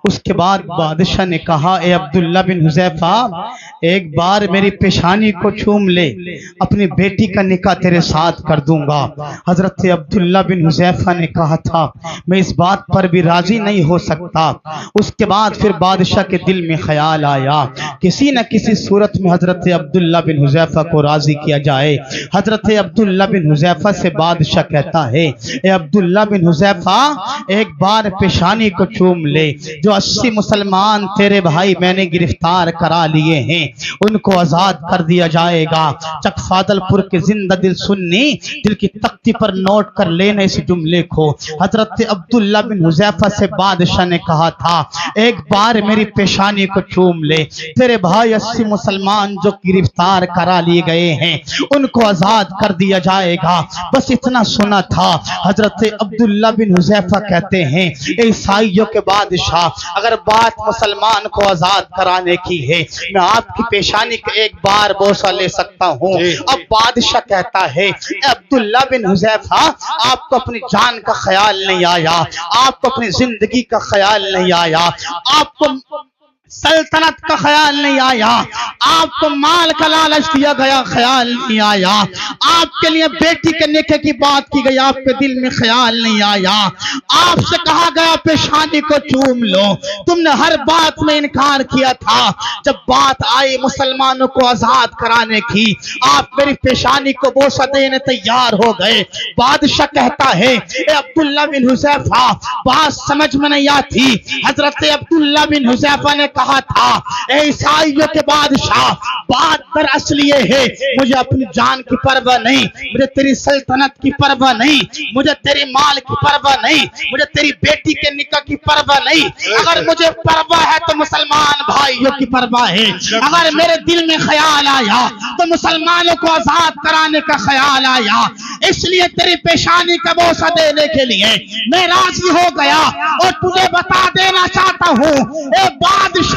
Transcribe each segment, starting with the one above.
उसके बाद बादशाह ने कहा, ए अब्दुल्ला बिन हुज़ैफा, एक बार मेरी पेशानी को चूम ले, अपनी बेटी का निकाह तेरे साथ कर दूंगा। हजरत अब्दुल्ला बिन हुज़ैफा ने कहा था, मैं इस बात पर भी राजी नहीं हो सकता। उसके बाद फिर बादशाह के दिल में ख्याल आया, किसी न किसी सूरत में हजरत अब्दुल्ला बिन हुज़ैफा को राजी किया जाए। हजरत अब्दुल्ला बिन हुज़ैफा से बादशाह कहता है, ए अब्दुल्ला बिन हुज़ैफा, एक बार पेशानी को चूम ले। जो 80 मुसलमान तेरे भाई मैंने गिरफ्तार करा लिए हैं, उनको आजाद कर दिया जाएगा। चकफादलपुर के जिंदा दिल सुन्नी दिल की तख्ती पर नोट कर लेने इस जुमले को। हजरत अब्दुल्ला बिन हुज़ैफा से बादशाह ने कहा था, एक बार मेरी पेशानी को चूम ले, तेरे भाई 80 मुसलमान जो गिरफ्तार करा लिए गए हैं उनको आजाद कर दिया जाएगा। बस इतना सुना था। हजरत अब्दुल्ला बिन हुज़ैफा कहते हैं, ईसाइयों के बादशाह, अगर बात मुसलमान को आजाद कराने की है, मैं आपकी पेशानी का एक बार बोसा ले सकता हूँ। अब बादशाह कहता है, अब्दुल्ला बिन हुज़ैफा, आपको अपनी जान का ख्याल नहीं आया, आपको अपनी जिंदगी का ख्याल नहीं आया, आपको सल्तनत का ख्याल नहीं आया, आपको माल का लालच दिया गया ख्याल नहीं आया, आपके लिए बेटी के निकाह की बात की गई, आपके दिल में ख्याल नहीं आया, आपसे कहा गया पेशानी को चूम लो, तुमने हर बात में इनकार किया था। जब बात आई मुसलमानों को आजाद कराने की, आप मेरी पेशानी को बोसा देने तैयार हो गए। बादशाह कहता है, ए अब्दुल्ला बिन हुज़ैफा, बात समझ में नहीं आती। हजरत अब्दुल्ला बिन हुज़ैफा ने कहा था, ईसाइयों के बादशाह, बात दरअसल ये है, मुझे अपनी जान की परवाह नहीं, मुझे तेरी सल्तनत की परवाह नहीं, मुझे तेरी माल की परवाह नहीं, मुझे तेरी बेटी के निकाह की परवाह नहीं। अगर मुझे परवाह है तो मुसलमान भाइयों की परवाह है। अगर मेरे दिल में ख्याल आया तो मुसलमानों को आजाद कराने का ख्याल आया, इसलिए तेरी पेशानी का बोसा देने के लिए मैं राजी हो गया। और तुझे बता देना चाहता हूँ, ए बादशाह,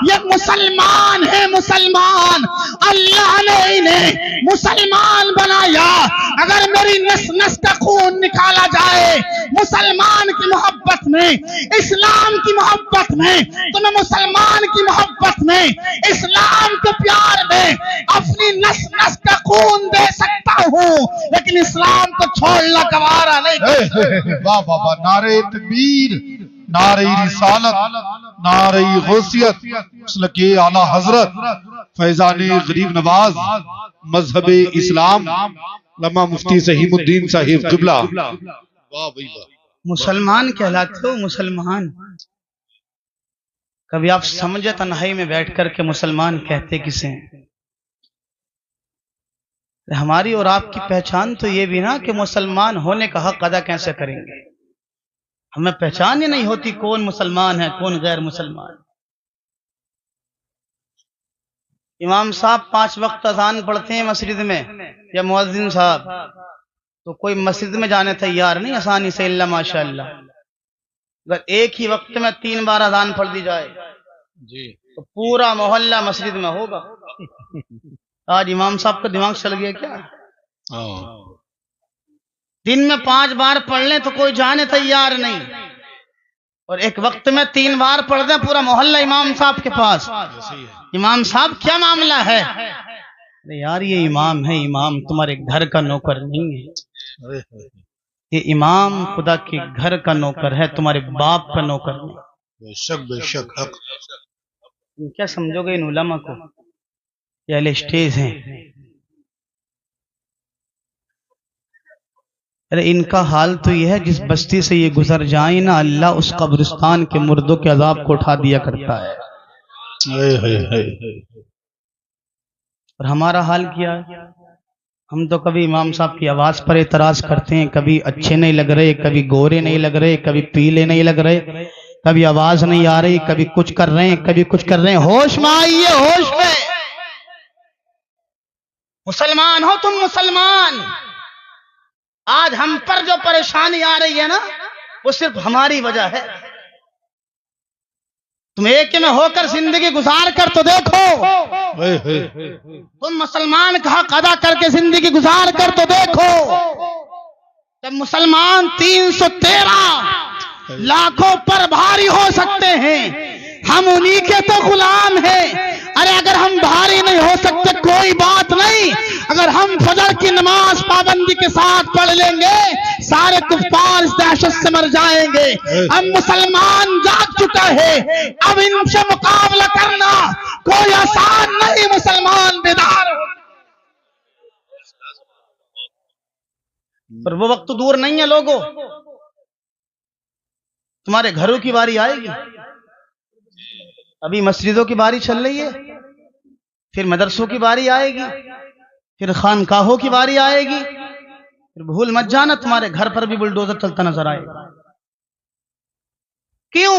ये मुसलमान है, मुसलमान, अल्लाह ने इन्हें मुसलमान बनाया। अगर मेरी नस नस का खून निकाला जाए मुसलमान की मोहब्बत में, इस्लाम की मोहब्बत में, तो मैं मुसलमान की मोहब्बत में, इस्लाम के प्यार में अपनी नस नस का खून दे सकता हूँ, लेकिन इस्लाम को छोड़ना गवारा नहीं। वाह वाह वाह, नारे तकबीर, नारे रिसालत, नारे गौसियत, मसलके आला हजरत फैजाने गरीब नवाज मजहब इस्लाम लम्मा मुफ्ती सहीमुद्दीन साहिब क़िबला। वाह भाई वाह। मुसलमान कहलाते हो, मुसलमान। कभी आप समझे तन्हाई में बैठ कर के मुसलमान कहते किसे हैं? हमारी और आपकी पहचान तो ये भी ना कि मुसलमान होने का हक अदा कैसे करेंगे। हमें पहचान ही नहीं होती कौन मुसलमान है कौन गैर मुसलमान। इमाम साहब 5 वक्त अजान पढ़ते हैं मस्जिद में, या मुअज्जिन साहब, तो कोई मस्जिद में जाने तैयार नहीं आसानी से, इल्ला माशाअल्लाह। अगर एक ही वक्त में 3 बार अजान पढ़ दी जाए जी, तो पूरा मोहल्ला मस्जिद में होगा। आज इमाम साहब का दिमाग चल गया क्या? दिन में 5 बार पढ़ लें तो कोई जाने तैयार नहीं, और एक वक्त में 3 बार पढ़ दें पूरा मोहल्ला इमाम साहब के पास। इमाम साहब क्या मामला है? अरे यार, ये इमाम है, इमाम तुम्हारे घर का नौकर नहीं है, ये इमाम खुदा के घर का नौकर है, तुम्हारे बाप का नौकर नहीं। बेशक बेशक हक। क्या समझोगे इन उलमा को? ये अहले स्टेज हैं। अरे इनका हाल तो यह है, जिस बस्ती से ये गुजर जाए ना, अल्लाह उस कब्रिस्तान के मुर्दों के अजाब को उठा दिया करता है। और हमारा हाल क्या है? हम तो कभी इमाम साहब की आवाज पर एतराज करते हैं, कभी अच्छे नहीं लग रहे, कभी गोरे नहीं लग रहे, कभी पीले नहीं लग रहे, कभी आवाज नहीं आ रही, कभी कुछ कर रहे हैं, कभी कुछ कर रहे हैं। होश में आइए, होश में। मुसलमान हो तुम, मुसलमान। आज हम पर जो परेशानी आ रही है ना, वो सिर्फ हमारी वजह है। तुम एक में होकर जिंदगी गुजार कर तो देखो, तुम मुसलमान का हक अदा करके जिंदगी गुजार कर तो देखो। जब मुसलमान 313 लाखों पर भारी हो सकते हैं, हम उन्हीं के तो गुलाम हैं। अरे अगर हम भारी नहीं हो सकते कोई बात नहीं, अगर हम फजर की नमाज पाबंदी के साथ पढ़ लेंगे सारे कुफ्फार इस दहशत से मर जाएंगे। अब मुसलमान जाग चुका है, अब इनसे मुकाबला करना कोई आसान नहीं। मुसलमान बेदार हो, पर वो वक्त तो दूर नहीं है लोगों, तुम्हारे घरों की बारी आएगी। अभी मस्जिदों की बारी चल रही है, फिर मदरसों की बारी आएगी, फिर खानकाहों की बारी आएगी। फिर भूल मत जाना तुम्हारे घर पर भी बुलडोजर चलता नजर आएगा। क्यों?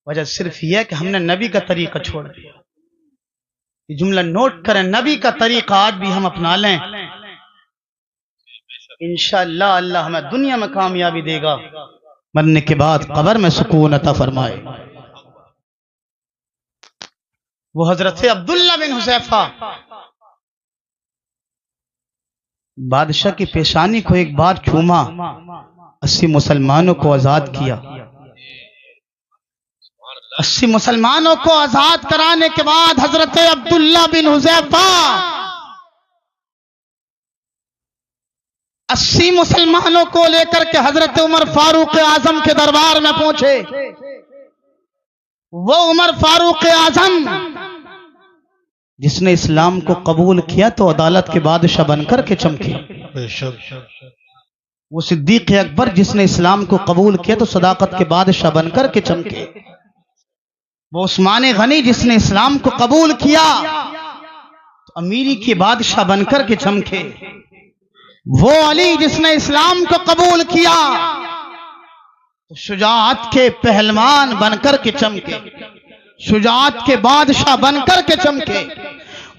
वजह सिर्फ यह कि हमने नबी का तरीका छोड़ दिया। ये जुमला नोट करें, नबी का तरीका आज भी हम अपना लें, इंशाअल्लाह अल्लाह हमें दुनिया में कामयाबी देगा, मरने के बाद कब्र में सुकून अता फरमाए। वो हजरत अब्दुल्ला बिन हुज़ैफा बादशाह की पेशानी को एक बार चूमा, 80 मुसलमानों को आजाद किया। 80 मुसलमानों को आजाद कराने के बाद हजरत अब्दुल्ला बिन हुज़ैफा 80 मुसलमानों को लेकर के हजरत उमर फारूक आजम के दरबार में पहुंचे। वो उमर फारूक आजम जिसने इस्लाम को कबूल किया तो अदालत के बादशाह बनकर के चमके। वो सिद्दीक अकबर जिसने इस्लाम को कबूल किया तो सदाकत के बादशाह बनकर के चमके। वो उस्मान गनी जिसने इस्लाम को कबूल किया तो अमीरी के बादशाह बनकर के चमके। वो अली जिसने इस्लाम को कबूल किया तो शुजाअत के पहलवान बनकर के चमके, शुजाअत के बादशाह बनकर के चमके।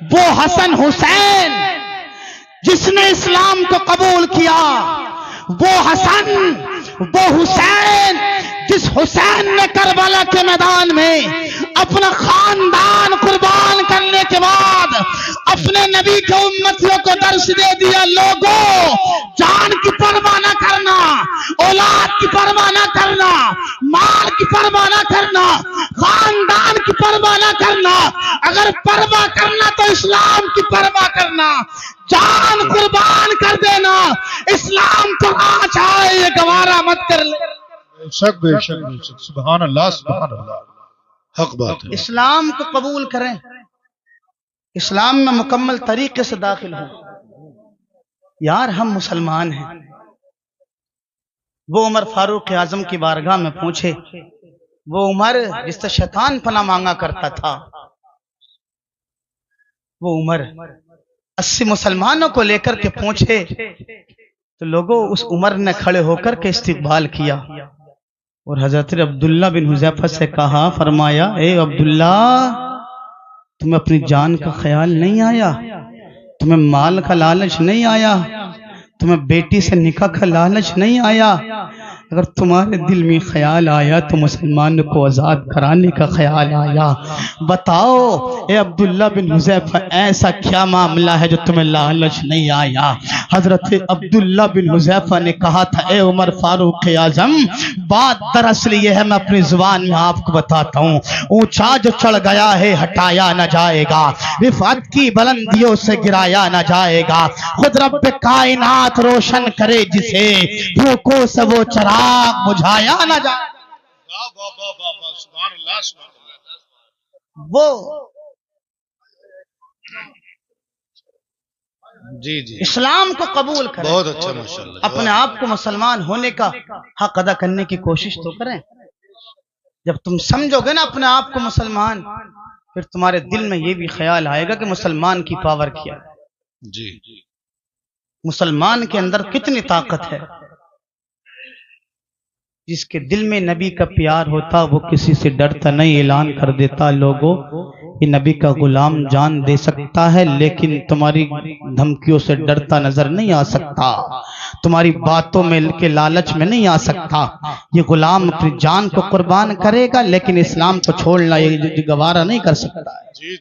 वो हसन हुसैन जिसने इस्लाम को कबूल किया, वो हसन, वो हुसैन जिस हुसैन ने करबला के मैदान में अपना खानदान कुर्बान करने के बाद अपने नबी के उम्मतियों को दर्श दे दिया, लोगों जान की परवाह न करना, औलाद की परवाह न करना, माल की परवाह न करना, खानदान की परवाह न करना। अगर परवाह करना तो इस्लाम की परवाह करना, जान कुर्बान कर देना। इस्लाम तो आज आए ये गवारा मत कर ले। बेशक बेशक बेशक, सुभान अल्लाह सुभान अल्लाह, हक बात है। इस्लाम को कबूल करें, इस्लाम में मुकम्मल तरीके से दाखिल हो। यार हम मुसलमान हैं। वो उमर फारूक आजम की बारगाह में पूछे, वो उमर जिससे शैतान पनाह मांगा करता था, वो उमर 80 मुसलमानों को लेकर के पहुंचे तो लोगों उस उमर ने खड़े होकर के इस्तकबाल किया और हजरत अब्दुल्ला बिन हुज़ैफा से कहा, फरमाया, ए अब्दुल्ला, तुम्हें अपनी जान का ख्याल नहीं आया? तुम्हें माल का लालच नहीं आया? तुम्हें बेटी से निकाह का लालच नहीं आया? अगर तुम्हारे दिल में ख्याल आया तो मुसलमान को आजाद कराने का ख्याल आया, बताओ ए अब्दुल्ला बिन हुज़ैफा, ऐसा क्या मामला है जो तुम्हें लालच नहीं आया? हजरत अब्दुल्ला बिन हुज़ैफा ने कहा था, ए उमर फारूक आजम, बात दरअसल ये है, मैं अपनी जुबान में आपको बताता हूँ। ऊंचा जो चढ़ गया है हटाया न जाएगा, रिफात की बुलंदियों से गिराया न जाएगा। खुद रब कायनात रोशन करे जिसे, भूखों से वो चराग बुझाया न जाए। वो जी जी, इस्लाम को कबूल करें, बहुत अच्छा माशाअल्लाह। अपने आप को मुसलमान होने का हक अदा करने की कोशिश तो करें। जब तुम समझोगे ना अपने आप को मुसलमान, फिर तुम्हारे दिल में ये भी ख्याल आएगा कि मुसलमान की पावर क्या है, जी, मुसलमान के अंदर कितनी ताकत है। जिसके दिल में नबी का प्यार होता वो किसी से डरता नहीं, ऐलान कर देता, लोगों ये नबी का गुलाम जान दे सकता है लेकिन तुम्हारी धमकियों से डरता नजर नहीं आ सकता, तुम्हारी बातों में के लालच में नहीं आ सकता। ये गुलाम अपनी जान को कुर्बान करेगा लेकिन इस्लाम को छोड़ना ये गवारा नहीं कर सकता है।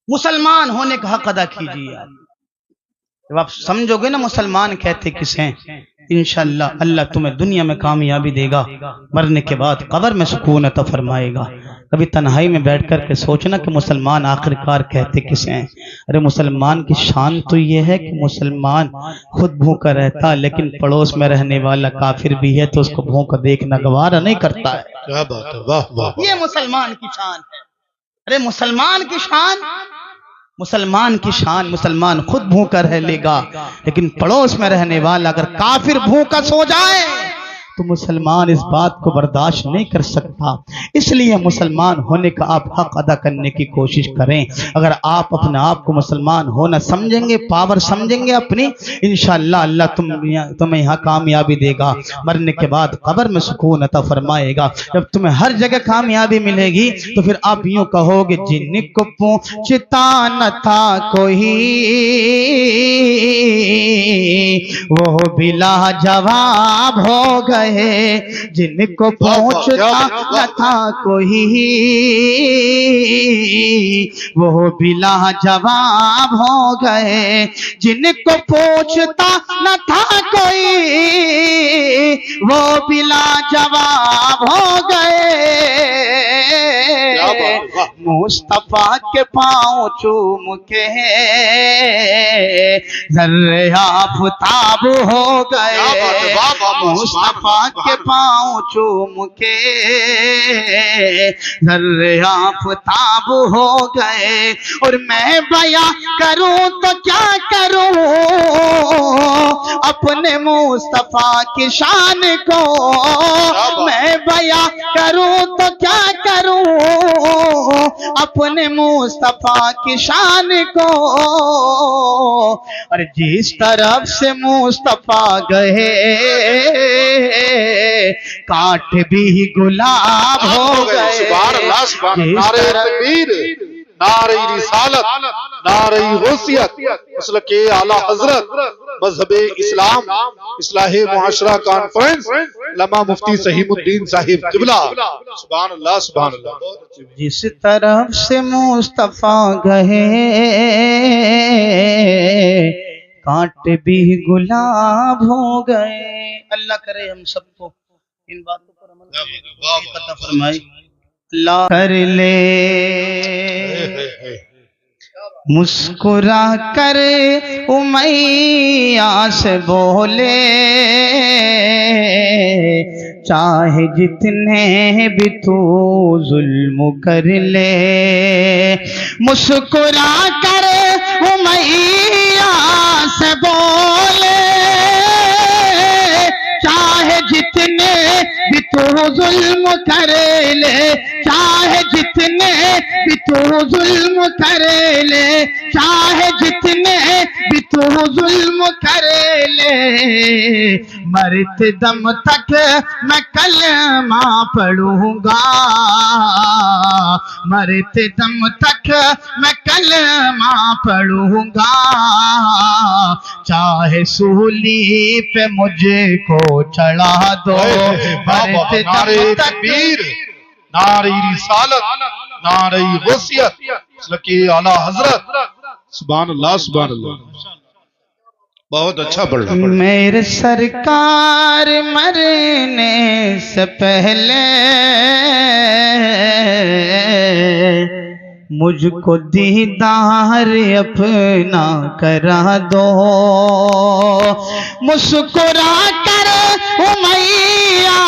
मुसलमान होने का हक अदा कीजिए। जब आप समझोगे ना मुसलमान कहते किसे हैं, इंशाअल्लाह अल्लाह तुम्हें दुनिया में कामयाबी देगा, मरने के बाद कब्र में सुकून अता फरमाएगा। कभी तन्हाई में बैठ कर के सोचना कि मुसलमान आखिरकार कहते किसे हैं। अरे मुसलमान की शान तो ये है कि मुसलमान खुद भूखा रहता लेकिन पड़ोस में रहने वाला काफिर भी है तो उसको भूखा देखना गवारा नहीं करता है। क्या बात है, वाह वाह। ये मुसलमान की शान है। अरे मुसलमान की शान, मुसलमान खुद भूखा रह लेगा लेकिन पड़ोस में रहने वाला अगर काफिर भूखा सो जाए तो मुसलमान इस बात को बर्दाश्त नहीं कर सकता। इसलिए मुसलमान होने का आप हक अदा करने की कोशिश करें। अगर आप अपने आप को मुसलमान होना समझेंगे, पावर समझेंगे अपनी, इंशाअल्लाह अल्लाह तुम्हें यहाँ कामयाबी देगा, मरने के बाद कब्र में सुकून अता फरमाएगा। जब तुम्हें हर जगह कामयाबी मिलेगी तो फिर आप यूं कहोगे जिनको पूछता न था कोई वो भी लाजवाब हो गए, जिनको पूछता न था कोई वो भी लाजवाब हो गए, जिनको पूछता न था कोई वो भी लाजवाब हो गए। मुस्तफा के पाँव चूम के ज़र्रे आफ़ताब हो गए, मुस्तफा के पाँव चूम के ज़र्रे आफ़ताब हो गए। और मैं बयां करूं तो क्या करूं अपने मुस्तफा की शान को, मैं बयां करूं तो क्या करूं अपने मुस्तफा की शान को। और जिस तरफ से मुस्तफा गए काट भी गुलाब हो गए। नारे तकबीर, नारे रिसालत, नारे गौसियत, मसलके आला हजरत, मजहबे इस्लाम, इस्लाहे मुआशरा कॉन्फ्रेंस, लमा मुफ्ती सहीमुद्दीन साहिब किबला। सुभान अल्लाह, सुभान अल्लाह। जिस तरफ से मुस्तफा गए कांटे भी गुलाब हो गए। अल्लाह करे हम सबको इन बातों पर अमल करने की फरमाए। अल्लाह कर ले मुस्कुरा कर उमैया से बोले चाहे जितने भी तू जुल्म कर ले, मुस्कुरा कर उमैया से बोले चाहे जितने भी तू जुल्म कर ले, चाहे जितने भी तू जुल्म कर ले, चाहे जितने भी तू जुल्म कर ले, मरते दम तक मैं कलमा पढ़ूंगा, मरते दम तक मैं कलमा पढ़ूंगा, चाहे सूली पे मुझको चढ़ा दो, मरते दम तक नारे रिसालत, नारे गौसियत, मसलके आला हजरत। सुभान अल्लाह, सुभान अल्लाह। बहुत अच्छा पढ़ रहा। मेरे सरकार मरने से पहले मुझको दीदार अपना करा दो, मुस्कुरा कर उमैया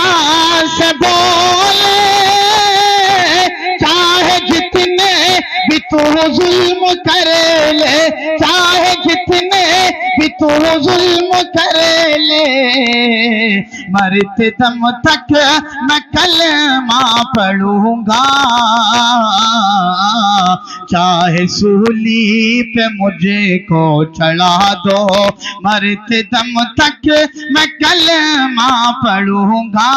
से बोले चाहे जितने भी तू जुल्म कर ले, चाहे जितने भी तू जुल्म कर ले, मरते दम तक मैं कलमा पढ़ूंगा, चाहे सूली पे मुझे को चढ़ा दो, मरते दम तक मैं कलमा पढ़ूंगा,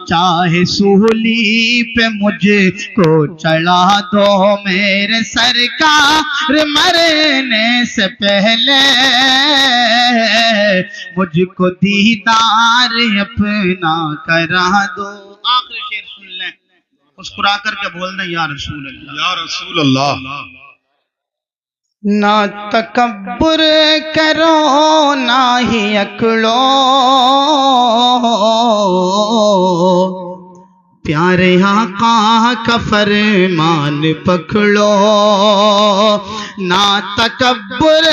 चाहे सूली पे मुझे को चढ़ा दो। मेरे सरकार मरने से पहले मुझको दीदार अपना करा दो। आखिरी शेर सुन लें, मुस्कुरा करके बोल दें या रसूल अल्लाह, या रसूल अल्लाह। ना तकब्बुर करो ना ही अकड़ो, प्यारे आका का फरमान पकड़ो। ना तकब्बुर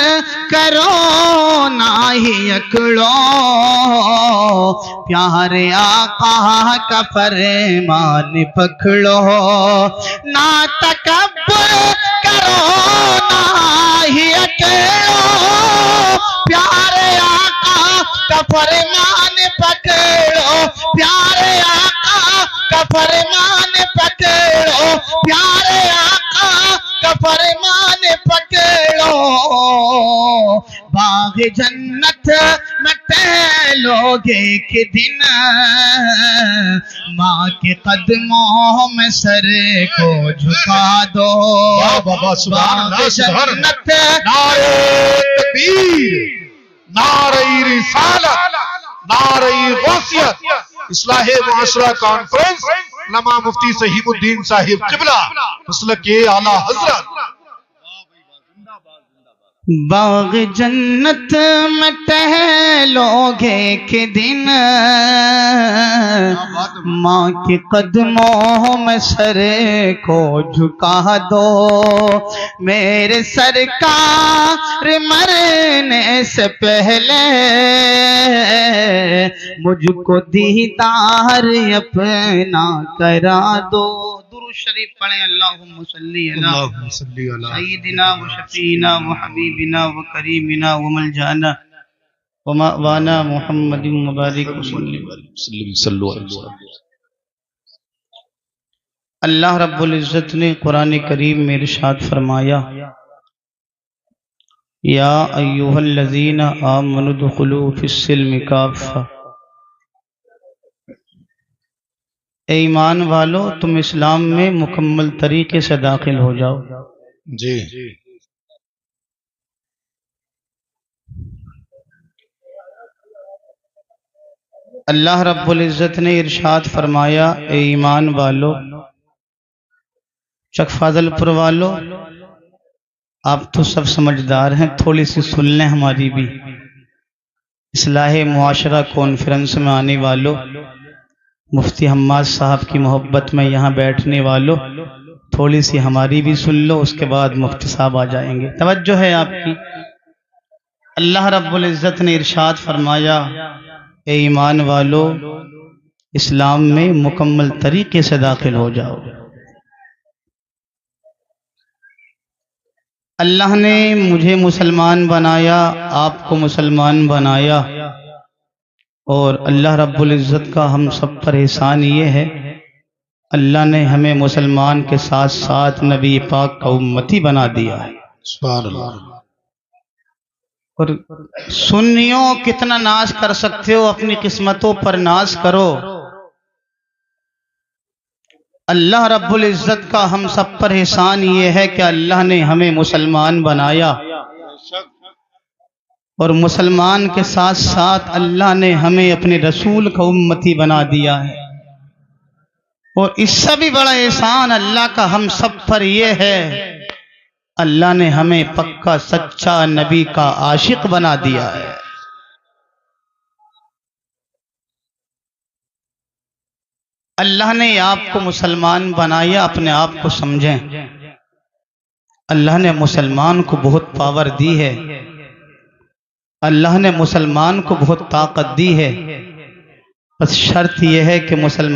करो ना ही अकड़ो, प्यारे आका का फरमान पकड़ो। ना तकब्बुर करो ना ही अकड़ो, प्यारे आका का फरमान पकड़ो। प्यारे आका का फरमान पकड़ो, प्यारे आका का फरमान पकड़ो। बाग जन्नत में टहलोगे कि दिन, माँ के कदमों में सर को झुका दो। बाग जन्नत नारे तकबीर, नारे रिसालत, नारे गौसियत, इस्लाहे मुआशरा कॉन्फ्रेंस, लमा मुफ्ती सहीमुद्दीन साहिब किबला मसलके आला हजरत। बाग जन्नत में टहलोगे के दिन, माँ के कदमों में सर को झुका दो। मेरे सरकार मरने से पहले मुझको दीदार अपना करा दो। दुरूद शरीफ पढ़ें। अल्लाहुम्मा सल्ली अला सय्यिदिना व शफीना व हबीबिना व करीमिना व मलजाना व मवाना मुहम्मदिन मुबारक वसल्लम। अल्लाह रब्बुल इज्जत ने कुरान करीम में इरशाद फरमाया, या अय्युहल्लज़ीना आमनु दुखुलू फिस्सिल्मि काफ़ा। ए ईमान वालो, तुम इस्लाम में मुकम्मल तरीके से दाखिल हो जाओ। जी अल्लाह रब्बुल इज्जत ने इरशाद फरमाया, ए ईमान वालो, चक फाजलपुर वालो, आप तो सब समझदार हैं, थोड़ी सी सुन लें हमारी भी। इस्लाहे मुआशरा कॉन्फ्रेंस में आने वालों, मुफ्ती हम्माद साहब की मोहब्बत में यहाँ बैठने वालों, थोड़ी सी हमारी भी सुन लो, उसके बाद मुफ्ती साहब आ जाएंगे। तवज्जो है आपकी। अल्लाह रब्बुल इज्जत ने इरशाद फरमाया, ए ईमान वालो, इस्लाम में मुकम्मल तरीके से दाखिल हो जाओ। अल्लाह ने मुझे मुसलमान बनाया, आपको मुसलमान बनाया, और अल्लाह रब्बुल इज़्ज़त का हम सब पर एहसान ये है, अल्लाह ने हमें मुसलमान के साथ साथ नबी पाक का उम्मती बना दिया है। सुभान अल्लाह। और सुन्नियों कितना नाज कर सकते हो, अपनी किस्मतों पर नाज करो। अल्लाह रब्बुल इज़्ज़त का हम सब पर एहसान ये है कि अल्लाह ने हमें मुसलमान बनाया, और मुसलमान के साथ साथ अल्लाह ने हमें अपने रसूल का उम्मती बना दिया है। और इससे भी बड़ा एहसान अल्लाह का हम सब पर यह है, अल्लाह ने हमें पक्का सच्चा नबी का आशिक बना दिया है। अल्लाह ने आपको मुसलमान बनाया, अपने आप को समझें। अल्लाह ने मुसलमान को बहुत पावर दी है, अल्लाह ने मुसलमान को बहुत ताकत दी है। बस शर्त यह है कि मुसलमान